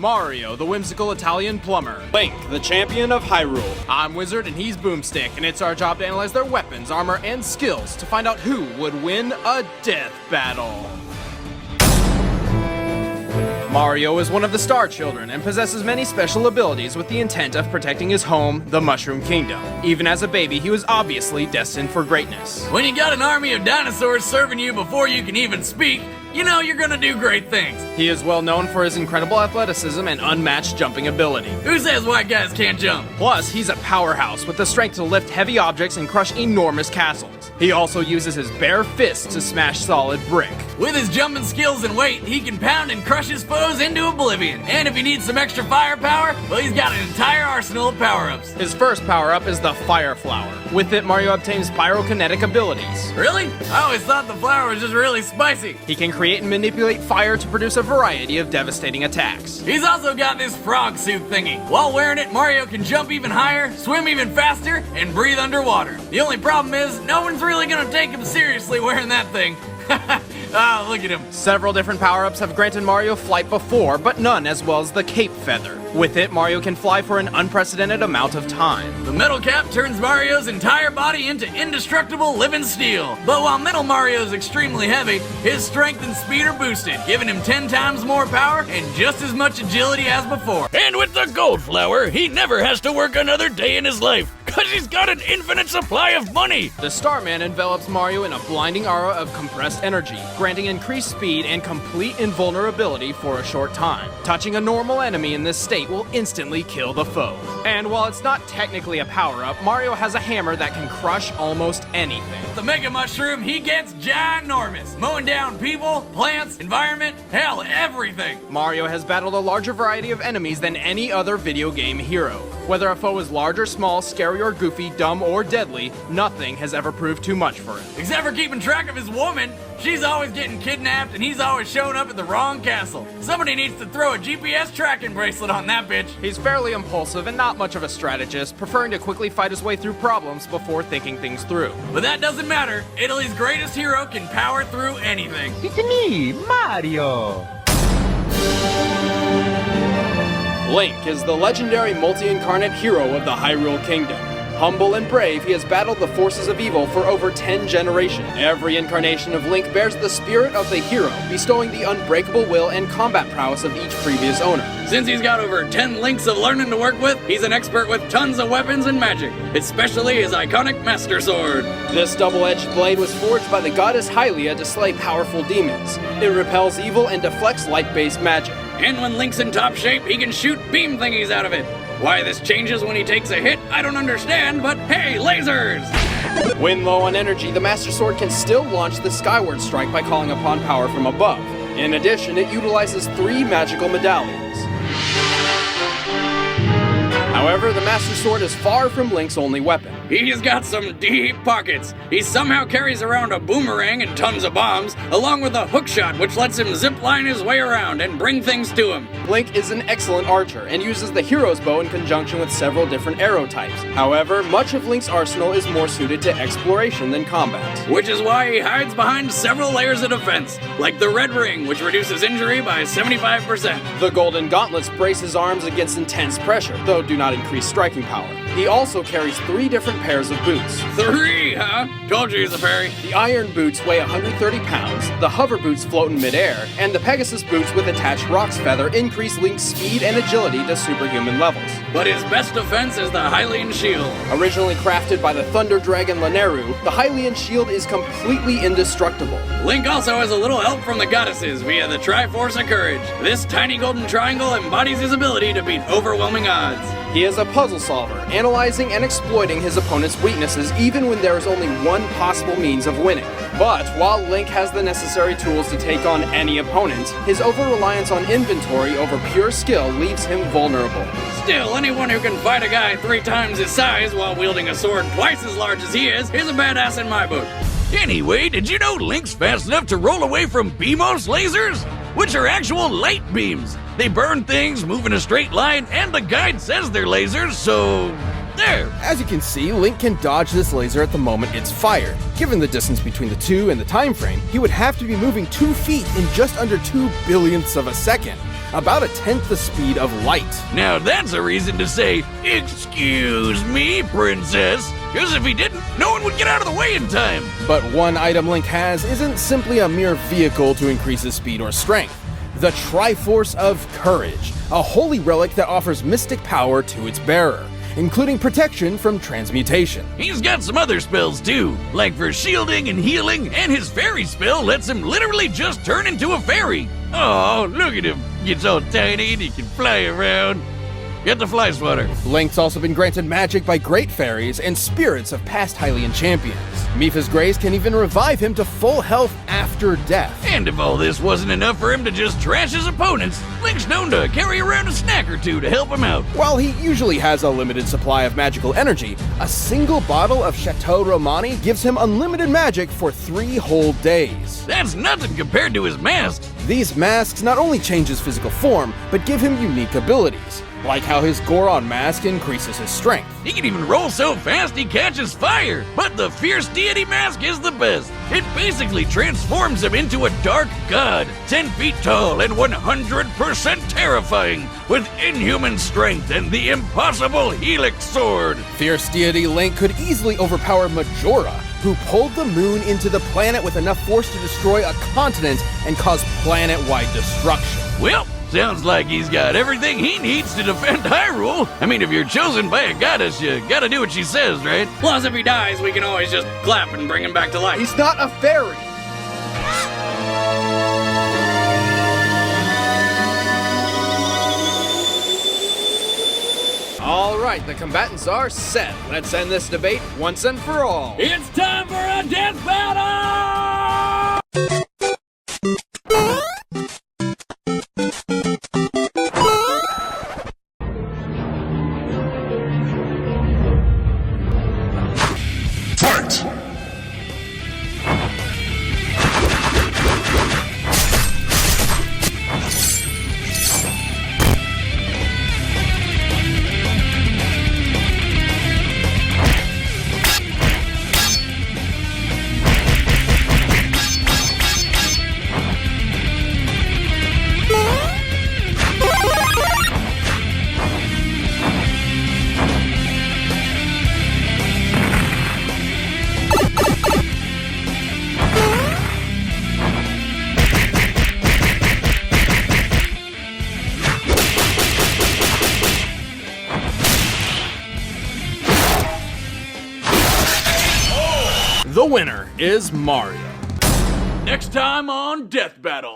Mario, the whimsical Italian plumber. Link, the champion of Hyrule. I'm Wizard and he's Boomstick, and it's our job to analyze their weapons, armor, and skills to find out who would win a death battle. Mario is one of the Star Children and possesses many special abilities with the intent of protecting his home, the Mushroom Kingdom. Even as a baby, he was obviously destined for greatness. When you got an army of dinosaurs serving you before you can even speak, you know you're gonna do great things. He is well known for his incredible athleticism and unmatched jumping ability. Who says white guys can't jump? Plus, he's a powerhouse with the strength to lift heavy objects and crush enormous castles. He also uses his bare fists to smash solid brick. With his jumping skills and weight, he can pound and crush his foes into oblivion. And if he needs some extra firepower, well, he's got an entire arsenal of power-ups. His first power-up is the Fire Flower. With it, Mario obtains pyrokinetic abilities. Really? I always thought the flower was just really spicy. He can create and manipulate fire to produce a variety of devastating attacks. He's also got this frog suit thingy. While wearing it, Mario can jump even higher, swim even faster, and breathe underwater. The only problem is, no one's really gonna take him seriously wearing that thing. Ah, look at him. Several different power-ups have granted Mario flight before, but none as well as the Cape Feather. With it, Mario can fly for an unprecedented amount of time. The metal cap turns Mario's entire body into indestructible living steel. But while Metal Mario is extremely heavy, his strength and speed are boosted, giving him 10 times more power and just as much agility as before. And with the Gold Flower, he never has to work another day in his life, cause he's got an infinite supply of money. The Starman envelops Mario in a blinding aura of compressed energy, granting increased speed and complete invulnerability for a short time. Touching a normal enemy in this state will instantly kill the foe. And while it's not technically a power-up, Mario has a hammer that can crush almost anything. The Mega Mushroom, he gets ginormous, mowing down people, plants, environment, hell, everything. Mario has battled a larger variety of enemies than any other video game hero. Whether a foe is large or small, scary or goofy, dumb or deadly, nothing has ever proved too much for him. Except for keeping track of his woman. She's always getting kidnapped and he's always showing up at the wrong castle. Somebody needs to throw a GPS tracking bracelet on that bitch. He's fairly impulsive and not much of a strategist, preferring to quickly fight his way through problems before thinking things through. But that doesn't matter. Italy's greatest hero can power through anything. It's me, Mario! Link is the legendary multi-incarnate hero of the Hyrule Kingdom. Humble and brave, he has battled the forces of evil for over 10 generations. Every incarnation of Link bears the spirit of the hero, bestowing the unbreakable will and combat prowess of each previous owner. Since he's got over 10 links of learning to work with, he's an expert with tons of weapons and magic, especially his iconic Master Sword. This double-edged blade was forged by the goddess Hylia to slay powerful demons. It repels evil and deflects light-based magic. And when Link's in top shape, he can shoot beam thingies out of it. Why this changes when he takes a hit, I don't understand, but hey, lasers! When low on energy, the Master Sword can still launch the Skyward Strike by calling upon power from above. In addition, it utilizes 3 magical medallions. However, the Master Sword is far from Link's only weapon. He's got some deep pockets. He somehow carries around a boomerang and tons of bombs, along with a hookshot which lets him zipline his way around and bring things to him. Link is an excellent archer and uses the hero's bow in conjunction with several different arrow types. However, much of Link's arsenal is more suited to exploration than combat. Which is why he hides behind several layers of defense, like the Red Ring, which reduces injury by 75%. The Golden Gauntlets brace his arms against intense pressure, though do not increase striking power. He also carries 3 different pairs of boots. 3, huh? Told you he's a fairy. The Iron Boots weigh 130 pounds, the Hover Boots float in midair, and the Pegasus Boots with attached Roc's Feather increase Link's speed and agility to superhuman levels. But his best defense is the Hylian Shield. Originally crafted by the Thunder Dragon Lanayru, the Hylian Shield is completely indestructible. Link also has a little help from the goddesses via the Triforce of Courage. This tiny golden triangle embodies his ability to beat overwhelming odds. He is a puzzle solver, analyzing and exploiting his opponent's weaknesses even when there is only one possible means of winning. But while Link has the necessary tools to take on any opponent, his over-reliance on inventory over pure skill leaves him vulnerable. Still, anyone who can fight a guy 3 times his size while wielding a sword twice as large as he is a badass in my book. Anyway, did you know Link's fast enough to roll away from BMOS lasers? Which are actual light beams. They burn things, move in a straight line, and the guide says they're lasers, so there. As you can see, Link can dodge this laser at the moment it's fired. Given the distance between the two and the time frame, he would have to be moving 2 feet in just under 2 billionths of a second. about 1/10 the speed of light. Now that's a reason to say, "Excuse me, princess," because if he didn't, no one would get out of the way in time. But one item Link has isn't simply a mere vehicle to increase his speed or strength. The Triforce of Courage, a holy relic that offers mystic power to its bearer, including protection from transmutation. He's got some other spells too, like for shielding and healing, and his fairy spell lets him literally just turn into a fairy. Oh, look at him. Gets all tiny and he can fly around. Get the fly swatter. Link's also been granted magic by great fairies and spirits of past Hylian champions. Mipha's Grace can even revive him to full health after death. And if all this wasn't enough for him to just trash his opponents, Link's known to carry around a snack or two to help him out. While he usually has a limited supply of magical energy, a single bottle of Chateau Romani gives him unlimited magic for 3 whole days. That's nothing compared to his mask. These masks not only change his physical form, but give him unique abilities, like how his Goron mask increases his strength. He can even roll so fast he catches fire. But the Fierce Deity mask is the best. It basically transforms him into a dark god, 10 feet tall and 100% terrifying, with inhuman strength and the impossible Helix Sword. Fierce Deity Link could easily overpower Majora, who pulled the moon into the planet with enough force to destroy a continent and cause planet-wide destruction. Well, sounds like he's got everything he needs to defend Hyrule. I mean, if you're chosen by a goddess, you gotta do what she says, right? Plus, if he dies, we can always just clap and bring him back to life. He's not a fairy! Alright, the combatants are set. Let's end this debate once and for all. It's time for a death battle! Fight! The winner is Mario. Next time on Death Battle.